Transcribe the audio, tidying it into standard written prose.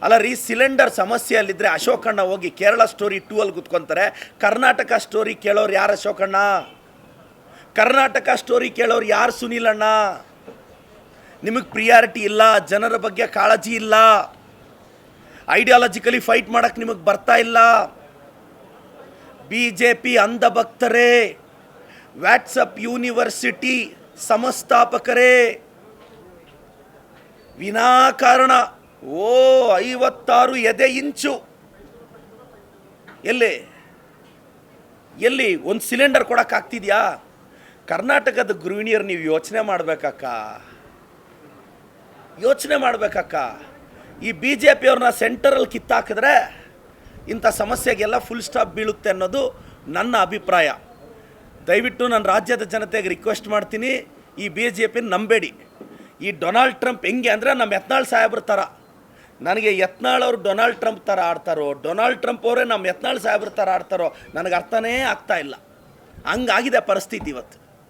ಅಲ್ಲ ರೀ, ಸಿಲಿಂಡರ್ ಸಮಸ್ಯೆಯಲ್ಲಿದ್ದರೆ ಅಶೋಕಣ್ಣ ಹೋಗಿ ಕೇರಳ ಸ್ಟೋರಿ 2 ಅಲ್ಲಿ ಕೂತ್ಕೊತಾರೆ. ಕರ್ನಾಟಕ ಸ್ಟೋರಿ ಕೇಳೋರು ಯಾರು ಅಶೋಕಣ್ಣ? ಕರ್ನಾಟಕ ಸ್ಟೋರಿ ಕೇಳೋರು ಯಾರು ಸುನೀಲಣ್ಣ? ನಿಮಗೆ ಪ್ರಿಯಾರಿಟಿ ಇಲ್ಲ, ಜನರ ಬಗ್ಗೆ ಕಾಳಜಿ ಇಲ್ಲ, ಐಡಿಯಾಲಜಿಕಲಿ ಫೈಟ್ ಮಾಡೋಕ್ಕೆ ನಿಮಗೆ ಬರ್ತಾ ಇಲ್ಲ. BJP ಅಂಧ ಭಕ್ತರೇ, ವಾಟ್ಸಪ್ ಯೂನಿವರ್ಸಿಟಿ ಸಂಸ್ಥಾಪಕರೇ, ವಿನಾಕಾರಣ 56 ಎದೆ ಇಂಚು ಎಲ್ಲಿ ಒಂದು ಸಿಲಿಂಡರ್ ಕೊಡೋಕ್ಕಾಗ್ತಿದ್ಯಾ? ಕರ್ನಾಟಕದ ಗೃಹಿಣಿಯರು ನೀವು ಯೋಚನೆ ಮಾಡಬೇಕಕ್ಕ. ಈ BJP ಅವ್ರನ್ನ ಸೆಂಟರಲ್ಲಿ ಕಿತ್ತಾಕಿದ್ರೆ ಇಂಥ ಸಮಸ್ಯೆಗೆಲ್ಲ ಫುಲ್ ಸ್ಟಾಪ್ ಬೀಳುತ್ತೆ ಅನ್ನೋದು ನನ್ನ ಅಭಿಪ್ರಾಯ. ದಯವಿಟ್ಟು ನಾನು ರಾಜ್ಯದ ಜನತೆಗೆ ರಿಕ್ವೆಸ್ಟ್ ಮಾಡ್ತೀನಿ, ಈ BJP ನಂಬೇಡಿ. ಈ ಡೊನಾಲ್ಡ್ ಟ್ರಂಪ್ ಹೆಂಗೆ ಅಂದರೆ ನಮ್ಮ ಯತ್ನಾಳ್ ಸಾಹೇಬ್ರ ಥರ. ನನಗೆ ಯತ್ನಾಳ್ ಅವರು ಡೊನಾಲ್ಡ್ ಟ್ರಂಪ್ ಥರ ಆಡ್ತಾರೋ, ಡೊನಾಲ್ಡ್ ಟ್ರಂಪ್ ಅವರೇ ನಮ್ಮ ಯತ್ನಾಳ್ ಸಾಹೇಬ್ರ ಥರ ಆಡ್ತಾರೋ ನನಗೆ ಅರ್ಥನೇ ಆಗ್ತಾ ಇಲ್ಲ. ಹಂಗಾಗಿದೆ ಪರಿಸ್ಥಿತಿ ಇವತ್ತು.